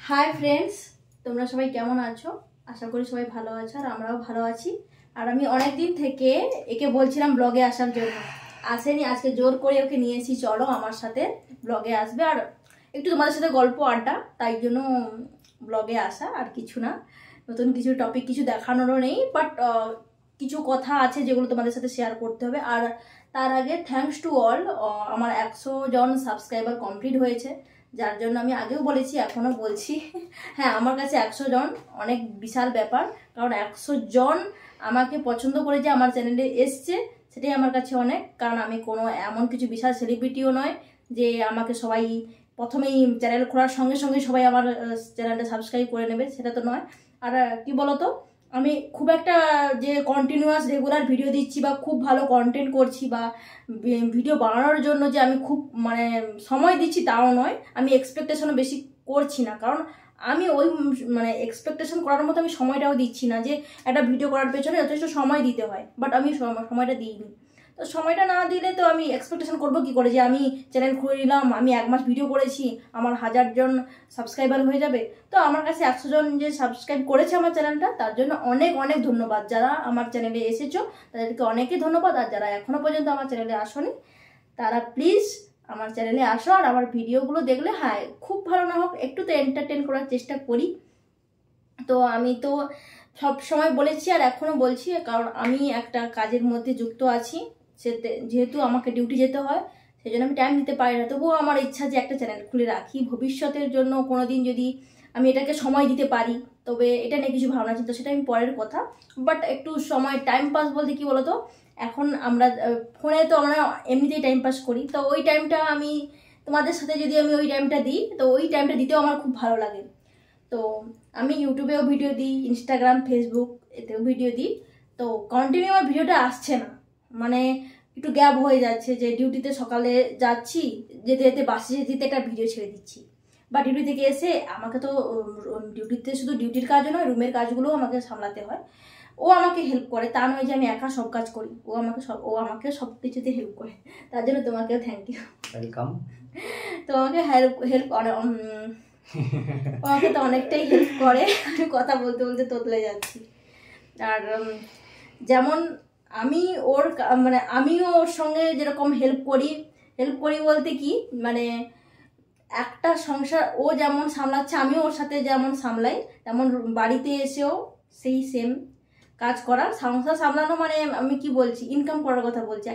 Hi friends, তোমরা সবাই কেমন আছো? আশা করি সবাই ভালো আছো আর আমরাও ভালো আছি। আর আমি অনেক দিন থেকে একে বলছিলাম ব্লগে আসার জন্য, আসেনি। আজকে জোর করে ওকে নিয়েছি, চলো আমার সাথে ব্লগে আসবে আর একটু তোমাদের সাথে গল্প আড্ডা, তাই জন্য ব্লগে আসা, আর কিছু না। নতুন কিছু টপিক কিছু দেখানোরও নেই, বাট কিছু কথা আছে যেগুলো তোমাদের সাথে শেয়ার করতে হবে। আর তার আগে থ্যাঙ্কস টু অল, আমার 100 জন সাবস্ক্রাইবার কমপ্লিট হয়েছে, যার জন্য আমি আগেও বলেছি এখনও বলছি। হ্যাঁ, আমার কাছে 100 জন অনেক বিশাল ব্যাপার, কারণ 100 জন আমাকে পছন্দ করে যে আমার চ্যানেলে এসছে, সেটাই আমার কাছে অনেক। কারণ আমি কোনো এমন কিছু বিশাল সেলিব্রিটিও নয় যে আমাকে সবাই প্রথমেই চ্যানেল খোলার সঙ্গে সঙ্গে সবাই আমার চ্যানেলটা সাবস্ক্রাইব করে নেবে, সেটা তো নয়। আর কি বলতো, আমি খুব একটা যে কন্টিনিউয়াস রেগুলার ভিডিও দিচ্ছি বা খুব ভালো কন্টেন্ট করছি বা ভিডিও বানানোর জন্য যে আমি খুব সময় দিচ্ছি, তাও নয়। আমি এক্সপেকটেশনও বেশি করছি না, কারণ আমি ওই এক্সপেকটেশন করার মতো আমি সময়টাও দিচ্ছি না যে একটা ভিডিও করার পেছনে যথেষ্ট সময় দিতে হয়, বাট আমি সময়টা দিইনি। তো সময়টা না দিলে তো আমি এক্সপেকটেশন করবো কি করে যে আমি চ্যানেল খুলে নিলাম, আমি 1 মাস ভিডিও করেছি, আমার 1000 জন সাবস্ক্রাইবার হয়ে যাবে। তো আমার কাছে 100 জন যে সাবস্ক্রাইব করেছে আমার চ্যানেলটা, তার জন্য অনেক অনেক ধন্যবাদ। যারা আমার চ্যানেলে এসেছো তাদেরকে অনেকই ধন্যবাদ, আর যারা এখনো পর্যন্ত আমার চ্যানেলে আসোনি তারা প্লিজ আমার চ্যানেলে আসো। আর আমার ভিডিওগুলো দেখলে, হ্যাঁ, খুব ভালো না হোক, একটু তো এন্টারটেন করার চেষ্টা করি। তো আমি তো সব সময় বলেছি আর এখনো বলছি, কারণ আমি একটা কাজের মধ্যে যুক্ত আছি, যেহেতু আমাকে ডিউটি যেতে হয়, সেই জন্য আমি টাইম দিতে পারি না। তবুও আমার ইচ্ছা যে একটা চ্যানেল খুলে রাখি, ভবিষ্যতের জন্য কোনোদিন যদি আমি এটাকে সময় দিতে পারি, তবে এটা নিয়ে কিছু ভাবনা চিন্তা, সেটা আমি পরের কথা। বাট একটু সময় টাইম পাস বলতে কি বলতো, এখন আমরা ফোনে তো আমরা এমনিতেই টাইম পাস করি, তো ওই টাইমটা আমি তোমাদের সাথে যদি আমি ওই টাইমটা দিই, তো ওই টাইমটা দিতেও আমার খুব ভালো লাগে। তো আমি ইউটিউবেও ভিডিও দিই, ইনস্টাগ্রাম, ফেসবুক এতেও ভিডিও দিই। তো কন্টিনিউ আমার ভিডিওটা আসছে না, একটু গ্যাপ হয়ে যাচ্ছে, যে ডিউটিতে সকালে যাচ্ছি, যেতে যেতে বাসে যেতে একটা ভিডিও ছেড়ে দিচ্ছি, বা ডিউটি থেকে এসে আমাকে তো ডিউটিতে শুধু ডিউটির কাজও নয়, রুমের কাজগুলোও আমাকে সামলাতে হয়। ও আমাকে হেল্প করে, তা নয় যে আমি একা সব কাজ করি, ও আমাকে সব কিছুতে হেল্প করে, তার জন্য তোমাকেও থ্যাংক ইউ, ওয়েলকাম। তোমাকে হেল্প আমাকে তো অনেকটাই হেল্প করে। আমি কথা বলতে বলতে তোতলে যাচ্ছি। আর যেমন আমি আমিও ওর সঙ্গে যেরকম হেল্প করি বলতে কি, একটা সংসার ও যেমন সামলাচ্ছে, আমিও ওর সাথে যেমন সামলাই, তেমন বাড়িতে এসেও সেই সেম কাজ করা। সংসার সামলানো আমি কি বলছি, ইনকাম করার কথা বলছি।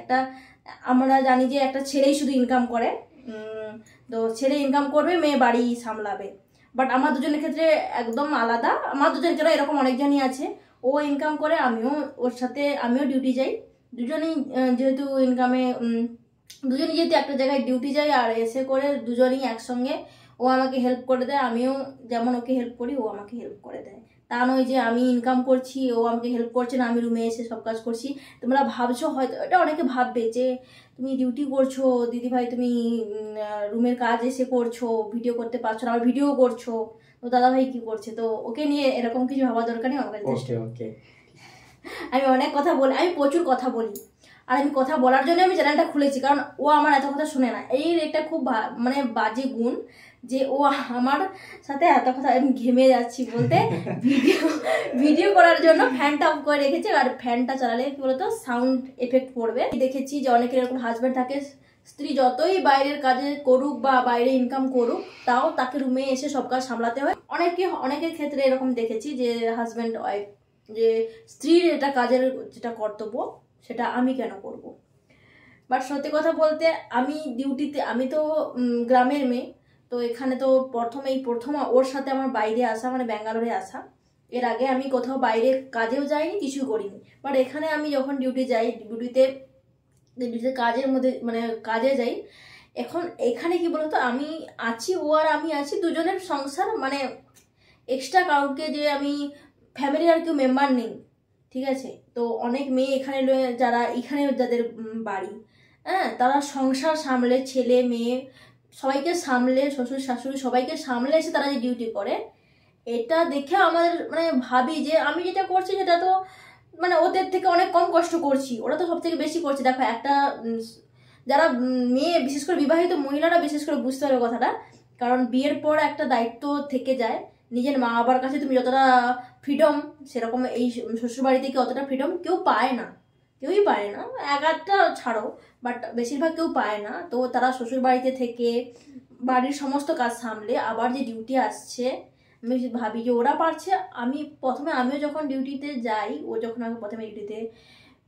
আমরা জানি যে একটা ছেলেই শুধু ইনকাম করে, তো ছেলে ইনকাম করবে, মেয়ে বাড়ি সামলাবে। বাট আমার দুজনের ক্ষেত্রে একদম আলাদা। আমার দুজনের ক্ষেত্রে এরকম অনেকজনই আছে, ও ইনকাম করে, ওর সাথে আমিও ডিউটি যাই। দুজনেই যেহেতু দুজনেই যেহেতু একটা জায়গায় ডিউটি যাই, আর এসে করে দুজনেই একসঙ্গে। ও আমাকে হেল্প করে দেয়, আমিও যেমন ওকে হেল্প করি, ও আমাকে হেল্প করে দেয়। তা নয় যে আমি ইনকাম করছি, ও আমাকে হেল্প করছে না, আমি রুমে এসে সব কাজ করছি। তোমরা ভাবছো হয়তো, এটা অনেকে ভাববে যে তুমি ডিউটি করছো দিদিভাই, তুমি রুমের কাজ এসে করছো, ভিডিও করতে পারছো না, আবার ভিডিও করছো, তো দাদাভাই কি করছে? তো ওকে নিয়ে এরকম কিছু ভাবা দরকার নেই। আমার কাছে আমি অনেক কথা বলি, আমি প্রচুর কথা বলি, আর আমি কথা বলার জন্য আমি চ্যানেলটা খুলেছি, কারণ ও আমার এত কথা শুনে না। এই একটা খুব বাজে গুণ যে ও আমার সাথে এত কথা, আমি ঘেমে যাচ্ছি বলতে। ভিডিও করার জন্য ফ্যানটা অফ করে রেখেছে, আর ফ্যানটা চালালে কি বলতো সাউন্ড এফেক্ট পড়বে। দেখেছি যে অনেকের এরকম হাজব্যান্ড থাকে, স্ত্রী যতই বাইরের কাজে করুক বা বাইরে ইনকাম করুক, তাও তাকে রুমে এসে সব কাজ সামলাতে হয়। অনেকের ক্ষেত্রে এরকম দেখেছি যে হাজব্যান্ড ওয়াইফ, যে স্ত্রীর এটা কাজের যেটা কর্তব্য, সেটা আমি কেন করব। বাট সত্যি কথা বলতে, আমি ডিউটিতে, আমি তো গ্রামের মেয়ে, তো এখানে তো প্রথম ওর সাথে আমার বাইরে আসা, ব্যাঙ্গালোরে আসা। এর আগে আমি কোথাও বাইরে কাজেও যাইনি, কিছু করিনি। বাট এখানে আমি যখন ডিউটি যাই, ডিউটিতে কাজের মধ্যে কাজে যাই, এখন এখানে কি বলতো, আমি আছি, ও আর আমি আছি, দুজনের সংসার, এক্সট্রা কাউকে যে আমি ফ্যামিলির আর কেউ মেম্বার নেই, ঠিক আছে। তো অনেক মেয়ে এখানে যাদের বাড়ি, হ্যাঁ, তারা সংসার সামলে, ছেলে মেয়ে সবাইকে সামলে, শ্বশুর শাশুড়ি সবাইকে সামলে এসে তারা যে ডিউটি করে, এটা দেখে আমাদের ভাবি যে আমি যেটা করছি সেটা তো ওদের থেকে অনেক কম কষ্ট করছি, ওরা তো সব থেকে বেশি করছে। দেখো, একটা যারা মেয়ে, বিশেষ করে বিবাহিত মহিলারা বিশেষ করে বুঝতে পারবে কথাটা, কারণ বিয়ের পর একটা দায়িত্ব থেকে যায়। নিজের মা বাবার কাছে তুমি যতটা ফ্রিডম, সেরকম এই শ্বশুরবাড়ি থেকে অতটা ফ্রিডম কেউ পায় না, কেউই পায় না, এক আধটা ছাড়ো, বাট বেশিরভাগ কেউ পায় না। তো তারা শ্বশুরবাড়িতে থেকে বাড়ির সমস্ত কাজ সামলে আবার যে ডিউটি আসছে, আমি ভাবি যে ওরা পারছে, আমিও যখন ডিউটিতে যাই, ও যখন আমাকে প্রথমে ডিউটিতে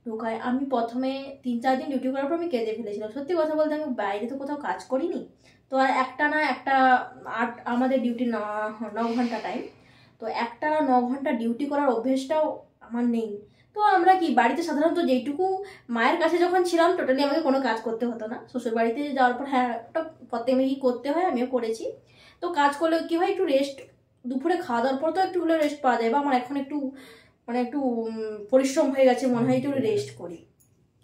ঢোকায়, আমি প্রথমে 3-4 দিন ডিউটি করার পর আমি কেঁদে ফেলেছিলাম। সত্যি কথা বলতে আমি বাইরে তো কোথাও কাজ করিনি, তো আর আমাদের ডিউটি 9 ঘন্টা টাইম, তো একটা 9 ঘন্টা ডিউটি করার অভ্যেসটাও আমার নেই। তো আমরা কি বাড়িতে সাধারণত যেটুকু মায়ের কাছে যখন ছিলাম টোটালি আমাকে কোনো কাজ করতে হতো না। শ্বশুর বাড়িতে যাওয়ার পর হ্যাঁ ওটা প্রত্যেকে কি করতে হয়, আমিও করেছি। তো কাজ করলেও কি হয়, একটু রেস্ট, দুপুরে খাওয়া দাওয়ার পর তো একটু হলে রেস্ট পাওয়া যায়, বা আমার এখন একটু একটু পরিশ্রম হয়ে গেছে, মনে হয় একটু রেস্ট করি,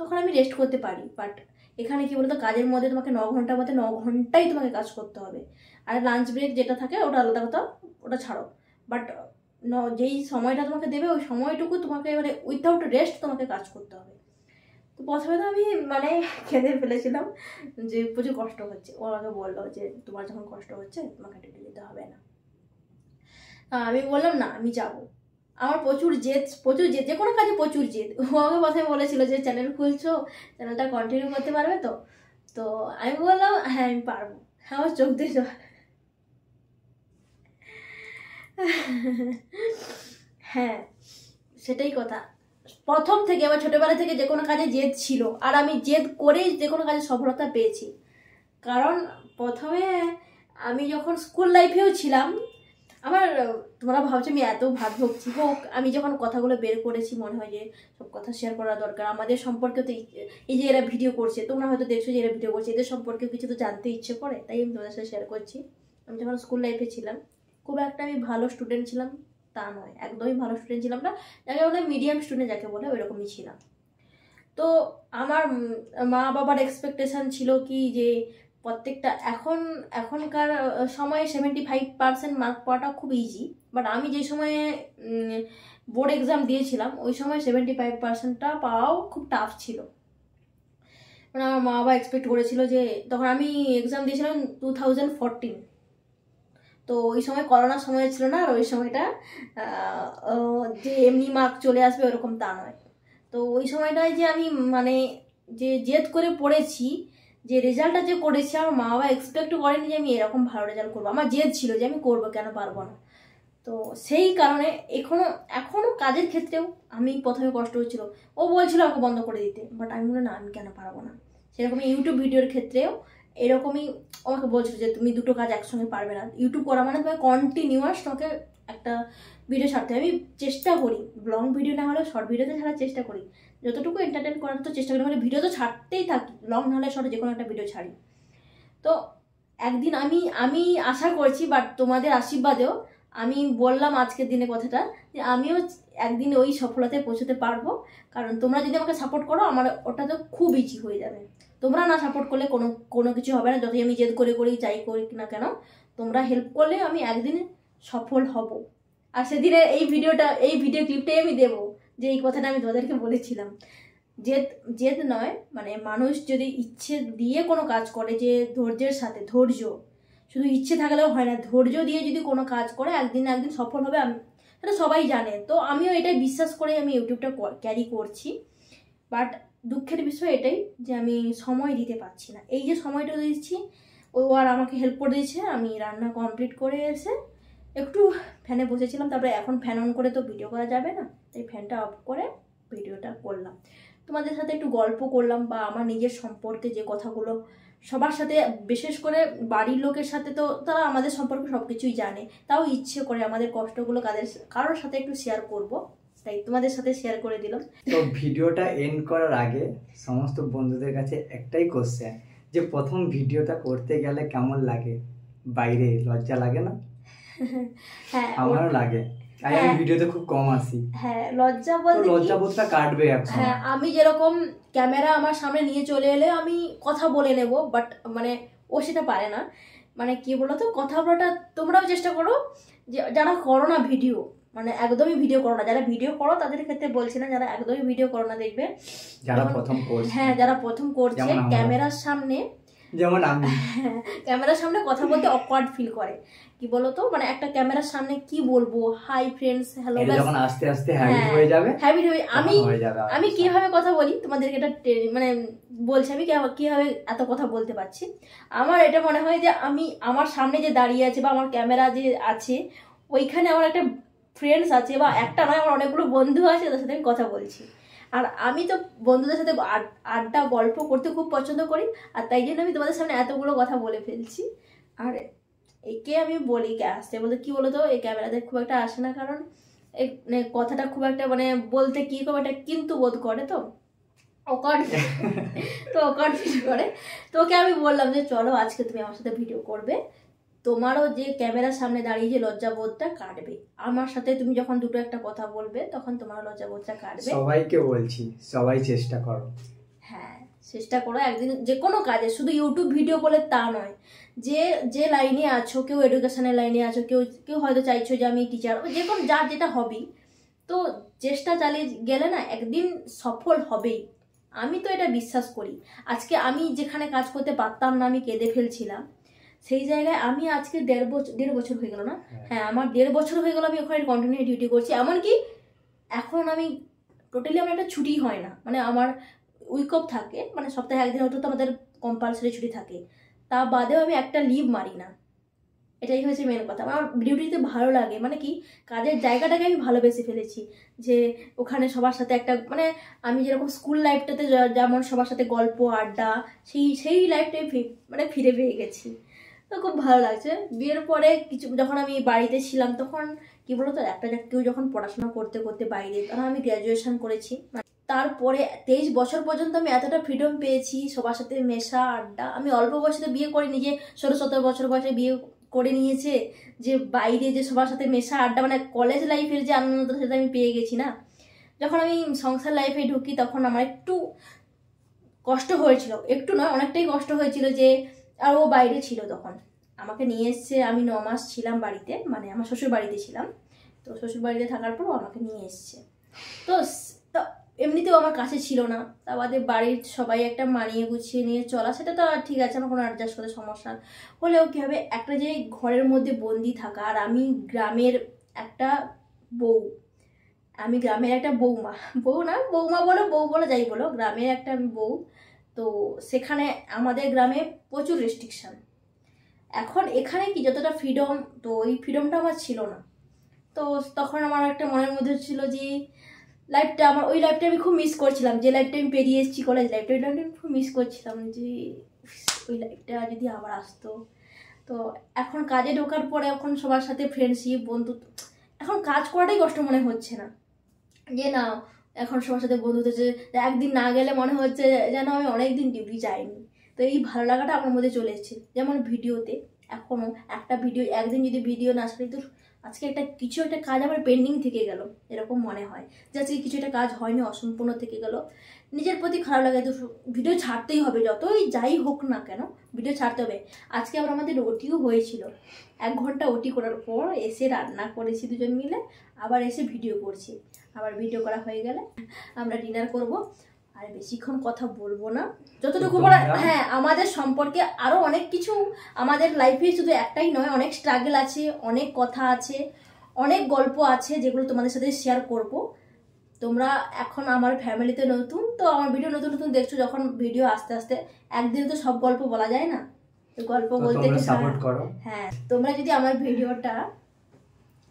তখন আমি রেস্ট করতে পারি। বাট এখানে কি বলতো, কাজের মধ্যে তোমাকে 9 ঘন্টার মধ্যে 9 ঘন্টাই তোমাকে কাজ করতে হবে। আর লাঞ্চ ব্রেক যেটা থাকে ওটা আলাদা কথা, ওটা ছাড়ো। বাট যেই সময়টা তোমাকে দেবে ওই সময়টুকু তোমাকে উইথাউট রেস্ট তোমাকে কাজ করতে হবে। তো প্রথমে তো আমি খেতে ফেলেছিলাম যে প্রচুর কষ্ট হচ্ছে। ও আমাকে বললো যে তোমার যখন কষ্ট হচ্ছে তোমাকে ডিউটি যেতে হবে না। আমি বললাম না, আমি যাবো। আমার প্রচুর জেদ, যে কোনো কাজে প্রচুর জেদ। ও আমাকে প্রথমে বলেছিল যে চ্যানেল খুলছো, চ্যানেলটা কন্টিনিউ করতে পারবে তো? তো আমি বললাম হ্যাঁ আমি পারবো। আমার চোখ দিয়ে জল। হ্যাঁ সেটাই কথা। প্রথম থেকে আমার ছোটবেলা থেকে যে কোনো কাজে জেদ ছিল, আর আমি জেদ করেই যে কোনো কাজে সফলতা পেয়েছি। কারণ প্রথমে আমি যখন স্কুল লাইফেও ছিলাম, তোমরা ভাবছো আমি এত ভাত ভুগছি, হোক, আমি যখন কথাগুলো বের করেছি মনে হয় যে সব কথা শেয়ার করা দরকার। আমাদের সম্পর্কে তো এই যে এরা ভিডিও করছে, তোমরা হয়তো দেখছো যে এরা ভিডিও করছে, এদের সম্পর্কে কিছু তো জানতে ইচ্ছে করে, তাই আমি তোমাদের সাথে শেয়ার করছি। আমি যখন স্কুল লাইফে ছিলাম, খুব একটা আমি ভালো স্টুডেন্ট ছিলাম তা নয়, একদমই ভালো স্টুডেন্ট ছিলাম না, যাকে বলে মিডিয়াম স্টুডেন্ট যাকে বলে ওইরকমই ছিলাম। তো আমার মা বাবার এক্সপেকটেশন ছিল কি যে প্রত্যেকটা এখনকার সময়ে 75% মার্ক পাওয়াটা খুব ইজি, বাট আমি যে সময়ে বোর্ড এক্সাম দিয়েছিলাম ওই সময় 75%টা পাওয়াও খুব টাফ ছিল। আমার মা বাবা এক্সপেক্ট করেছিল যে, তখন আমি এক্সাম দিয়েছিলাম 2014, তো ওই সময় করোনার সময় ছিল না, আর ওই সময়টা যে এমনি মার্ক চলে আসবে ওরকম তা নয়। তো ওই সময়টায় যে আমি যে জেদ করে পড়েছি, যে রেজাল্টটা যে করেছি, আমার মা বাবা এক্সপেক্ট করেনি যে আমি এরকম ভালো রেজাল্ট করবো। আমার জেদ ছিল যে আমি করবো, কেন পারবো না। তো সেই কারণে এখনো কাজের ক্ষেত্রেও আমি প্রথমে কষ্ট হচ্ছিল। ও বলছিল আমাকে বন্ধ করে দিতে, বাট আমি বলে না, আমি কেন পারবো না। সেরকমই ইউটিউব ভিডিওর ক্ষেত্রেও এরকমই আমাকে বলছিল যে তুমি দুটো কাজ একসঙ্গে পারবে না। ইউটিউব করা মানে তোমাকে কন্টিনিউয়াস তোমাকে একটা ভিডিও ছাড়তে হবে। আমি চেষ্টা করি লং ভিডিও না হলেও শর্ট ভিডিওতে ছাড়ার চেষ্টা করি, যতটুকু এন্টারটেন করার তো চেষ্টা করি, ভিডিও তো ছাড়তেই থাকি, লং না হলে শর্ট যে কোনো একটা ভিডিও ছাড়ি। তো একদিন আমি আশা করছি, বাট তোমাদের আশীর্বাদেও আমি বললাম আজকের দিনে কথাটা, যে আমিও একদিন ওই সফলতায় পৌঁছতে পারবো। কারণ তোমরা যদি আমাকে সাপোর্ট করো, আমার ওটা তো খুব ইজি হয়ে যাবে। তোমরা না সাপোর্ট করলে কোনো কিছু হবে না, যতই আমি জেদ করি যাই করি না কেন, তোমরা হেল্প করলে আমি একদিন সফল হব। আর সেদিনে এই ভিডিও ক্লিপটাই আমি দেবো, যে এই কথাটা আমি তোমাদেরকে বলেছিলাম। জেদ নয়, মানুষ যদি ইচ্ছে দিয়ে কোনো কাজ করে, যে ধৈর্যের সাথে, শুধু ইচ্ছে থাকলেও হয় না, ধৈর্য দিয়ে যদি কোনো কাজ করে একদিন না একদিন সফল হবে, সেটা সবাই জানে। তো আমিও এটাই বিশ্বাস করে আমি ইউটিউবটা ক্যারি করছি। বাট দুঃখের বিষয় এটাই যে আমি সময় দিতে পারছি না। এই যে সময়টা দিচ্ছি, ও আর আমাকে হেল্প করে দিয়েছে। আমি রান্না কমপ্লিট করে এসে একটু ফ্যানে বসেছিলাম, তারপরে এখন ফ্যান অন করে তো ভিডিও করা যাবে না, তাই ফ্যানটা অফ করে ভিডিওটা করলাম। তোমাদের সাথে একটু গল্প করলাম, বা আমার নিজের সম্পর্কে যে কথাগুলো সবার সাথে, বিশেষ করে বাড়ির লোকের সাথে তো তারা আমাদের সম্পর্কে সব কিছুই জানে, তাও ইচ্ছে করে আমাদের কষ্টগুলো কারোর সাথে একটু শেয়ার করব, তাই তোমাদের সাথে শেয়ার করে দিলাম। তো ভিডিওটা এন্ড করার আগে সমস্ত বন্ধুদের কাছে একটাই কোশ্চেন, যে প্রথম ভিডিওটা করতে গেলে কেমন লাগে? বাইরে লজ্জা লাগে না? হ্যাঁ আমারও লাগে, তাই আমি ভিডিওতে খুব কম আসি। হ্যাঁ লজ্জাবোধটা কাটবে এখন। হ্যাঁ আমি যেরকম ক্যামেরা আমার সামনে নিয়ে চলে এলে আমি কথা বলে নেব, বাট ও সেটা পারে না। কি বলতো, কথা বলাটা তোমরাও চেষ্টা করো, যে যারা করো না ভিডিও, একদমই ভিডিও করো না, যারা ভিডিও করো তাদের ক্ষেত্রে বলছি না, যারা একদমই ভিডিও করো না, দেখবে যারা প্রথম করছে, হ্যাঁ যারা প্রথম করছে ক্যামেরার সামনে যেমন আমি ক্যামেরার সামনে কথা বলতে অকওয়ার্ড ফিল করে, কি বলতো মানে একটা ক্যামেরার সামনে কি বলবো, হাই ফ্রেন্ডস, হ্যালো, যখন আস্তে আস্তে হ্যাবিট হয়ে যাবে, হ্যাবিট হয়ে আমি কিভাবে কথা বলি তোমাদেরকে এটা মানে বলছি, আমি কিভাবে এত কথা বলতে পারছি। আমার এটা মনে হয় যে আমি আমার সামনে যে দাঁড়িয়ে আছে বা আমার ক্যামেরা যে আছে ওইখানে আমার একটা ফ্রেন্ডস আছে, বা একটা নয় আমার অনেকগুলো বন্ধু আছে, তাদের সাথে আমি কথা বলছি। আর আমি তো বন্ধুদের সাথে আড্ডা গল্প করতে খুব পছন্দ করি, আর তাই জন্য আমি তোমাদের সামনে এতগুলো কথা বলে ফেলছি। আর একে আমি বলি আসতে বলতে কি বলতো, এই ক্যামেরাতে খুব একটা আসে না, কারণ মানে কথাটা খুব একটা মানে বলতে কি খুব একটা কিন্তু বোধ করে, তো অকার্ড ফিল করে। তো ওকে আমি বললাম যে চলো আজকে তুমি আমার সাথে ভিডিও করবে, তোমারও যে ক্যামেরার সামনে দাঁড়িয়ে যে লজ্জাবোধটা কাটবে, আমার সাথে তুমি যখন দুটো একটা কথা বলবে তখন তোমার লজ্জাবোধটা কাটবে। সবাইকে বলছি, সবাই চেষ্টা করো। হ্যাঁ, চেষ্টা করো একদিন যে কোনো কাজে, শুধু ইউটিউব ভিডিও বলে তা নয়, যে লাইনে আছো, কেউ এডুকেশনের লাইনে আছো, কেউ হয়তো চাইছো যে আমি টিচার, যে কোনো যার যেটা হবি, তো চেষ্টা চালিয়ে গেলে না একদিন সফল হবেই। আমি তো এটা বিশ্বাস করি। আজকে আমি যেখানে কাজ করতে পারতাম না, আমি কেঁদে ফেলছিলাম, সেই জায়গায় আমি আজকে দেড় বছর হয়ে গেল না, হ্যাঁ আমার 1.5 বছর হয়ে গেল আমি ওখানে কন্টিনিউ ডিউটি করছি। এমনকি এখন আমি টোটালি আমার একটা ছুটি হয় না, মানে আমার উইক অফ থাকে, মানে সপ্তাহে একদিন হয়তো তো আমাদের কম্পালসারি ছুটি থাকে, তা বাদেও আমি একটা লিভ মারি না। এটাই হচ্ছে মেন কথা। আমার ডিউটিতে ভালো লাগে, মানে কি কাজের জায়গাটাকে আমি ভালোবেসে ফেলেছি, যে ওখানে সবার সাথে একটা মানে আমি যেরকম স্কুল লাইফটাতে যেমন সবার সাথে গল্প আড্ডা, সেই লাইফটাই মানে ফিরে পেয়ে গেছি। তো খুব ভালো লাগছে। বিয়ের পরে কিছু যখন আমি বাড়িতে ছিলাম তখন কি বলতো, কেউ যখন পড়াশোনা করতে করতে বাইরে, তখন আমি গ্র্যাজুয়েশন করেছি, তারপরে 23 বছর পর্যন্ত আমি এতটা ফ্রিডম পেয়েছি, সবার সাথে মেশা আড্ডা। আমি অল্প বয়সে বিয়ে করিনি যে 16-17 বছর বয়সে বিয়ে করে নিয়েছে, যে বাইরে যে সবার সাথে মেশা আড্ডা, মানে কলেজ লাইফের যে আনন্দ সেটা আমি পেয়ে গেছি না। যখন আমি সংসার লাইফে ঢুকি তখন আমার একটু কষ্ট হয়েছিল, একটু নয় অনেকটাই কষ্ট হয়েছিল, যে আর ও বাইরে ছিল তখন, আমাকে নিয়ে এসছে, আমি 9 মাস ছিলাম বাড়িতে, মানে আমার শ্বশুর বাড়িতে ছিলাম, তো শ্বশুর বাড়িতে থাকার পরও আমাকে নিয়ে এসছে। তো এমনিতেও আমার কাছে ছিল না, তা বাদে বাড়ির সবাই একটা মানিয়ে গুছিয়ে নিয়ে চলা, সেটা তো আর ঠিক আছে, আমার কোনো অ্যাডজাস্ট করতে সমস্যা হলেও কী হবে, একটা যে ঘরের মধ্যে বন্দি থাকা, আর আমি গ্রামের একটা বউ, আমি গ্রামের একটা বৌমা বউ বলো যাই বলো, গ্রামের একটা আমি বউ, তো সেখানে আমাদের গ্রামে প্রচুর রেস্ট্রিকশান। এখন এখানে কি যতটা ফ্রিডম, তো ওই ফ্রিডমটা আমার ছিল না। তো তখন আমার একটা মনের মধ্যে ছিল যে লাইফটা আমার, ওই লাইফটা আমি খুব মিস করছিলাম, যে লাইফটা আমি পেরিয়ে এসেছি কলেজ লাইফটা, ওই লাইফটা আমি খুব মিস করছিলাম, যে ওই লাইফটা যদি আবার আসতো। তো এখন কাজে ঢোকার পরে এখন সবার সাথে ফ্রেন্ডশিপ বন্ধুত্ব, এখন কাজ করাটাই কষ্ট মনে হচ্ছে না, যে না এখন সবার সাথে বন্ধুত্ব, যে একদিন না গেলে মনে হচ্ছে যেন আমি অনেকদিন ডিউটি যাইনি। তো এই ভালো লাগাটা আমার মধ্যে চলে এসেছে। যেমন ভিডিওতে এখনও একটা ভিডিও, একদিন যদি ভিডিও না ছাড়ি তো আজকে কিছু একটা কাজ আমার পেন্ডিং থেকে গেল, এরকম মনে হয় যে আজকে কিছু একটা কাজ হয়নি, অসম্পূর্ণ থেকে গেল, নিজের প্রতি খারাপ লাগে। তো ভিডিও ছাড়তেই হবে, যতই যাই হোক না কেন ভিডিও ছাড়তে হবে। আজকে আবার আমাদের ওটিও হয়েছিল, 1 ঘন্টা ওটি করার পর এসে রান্না করেছি দুজন মিলে, আবার এসে ভিডিও করছি, আবার ভিডিও করা হয়ে গেলে আমরা ডিনার করব। আর বেশিক্ষণ কথা বলবো না, যতটুকু বলা, হ্যাঁ আমাদের সম্পর্কে আরও অনেক কিছু, আমাদের লাইফে শুধু একটাই নয়, অনেক স্ট্রাগল আছে, অনেক কথা আছে, অনেক গল্প আছে, যেগুলো তোমাদের সাথে শেয়ার করব। তোমরা এখন আমার ফ্যামিলিতে নতুন, তো আমার ভিডিও নতুন নতুন দেখছো, যখন ভিডিও আস্তে আস্তে, একদিনে তো সব গল্প বলা যায় না, তো গল্প বলতে সাপোর্ট করো। হ্যাঁ, তোমরা যদি আমার ভিডিওটা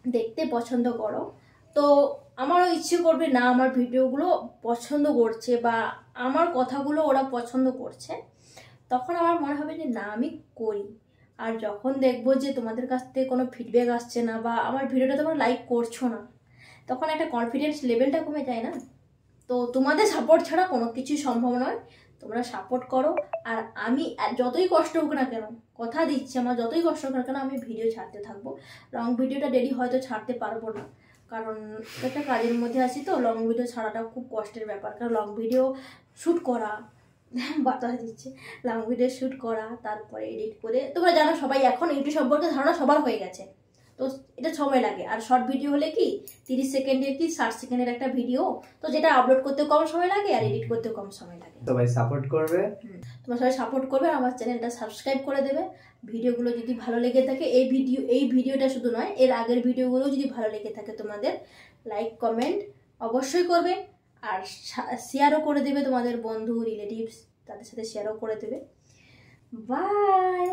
দেখতে পছন্দ করো, তো আমারও ইচ্ছে করবে না আমার ভিডিওগুলো পছন্দ করছে বা আমার কথাগুলো ওরা পছন্দ করছে, তখন আমার মনে হবে যে না আমি করি। আর যখন দেখবো যে তোমাদের কাছ থেকে কোনো ফিডব্যাক আসছে না বা আমার ভিডিওটা তোমরা লাইক করছো না, তখন একটা কনফিডেন্স লেভেলটা কমে যায় না। তো তোমাদের সাপোর্ট ছাড়া কোনো কিছুই সম্ভব নয়, তোমরা সাপোর্ট করো। আর আমি যতই কষ্ট হোক না কেন, কথা দিচ্ছি আমার যতই কষ্ট হোক না কেন আমি ভিডিও ছাড়তে থাকবো। লং ভিডিওটা ডেলি হয়তো ছাড়তে পারবো না, কারণ একটা কাজের মধ্যে আছি, তো লং ভিডিও ছাড়াটা খুব কষ্টের ব্যাপার, কারণ লং ভিডিও শ্যুট করা, বাতাস দিচ্ছে, লং ভিডিও শ্যুট করা, তারপরে এডিট করে, তোমরা জানো সবাই এখন ইউটিউব সম্পর্কে ধারণা সবার হয়ে গেছে, তো এটা সময় লাগে, আর শর্ট ভিডিও হলে কি 30 সেকেন্ডের কি 60 সেকেন্ডের একটা ভিডিও, তো যেটা আপলোড করতে কম সময় লাগে আর এডিট করতে কম সময় লাগে। সবাই সাপোর্ট করবে, তোমরা সবাই সাপোর্ট করবে, আমার চ্যানেলটা সাবস্ক্রাইব করে দেবে। ভিডিওগুলো যদি ভালো লেগে থাকে, এই ভিডিওটা শুধু নয়, এর আগের ভিডিওগুলো যদি ভালো লেগে থাকে তোমাদের, লাইক কমেন্ট অবশ্যই করবে, আর শেয়ারও করে দেবে তোমাদের বন্ধু রিলেটিভস, তাদের সাথে শেয়ারও করে দেবে। বাই।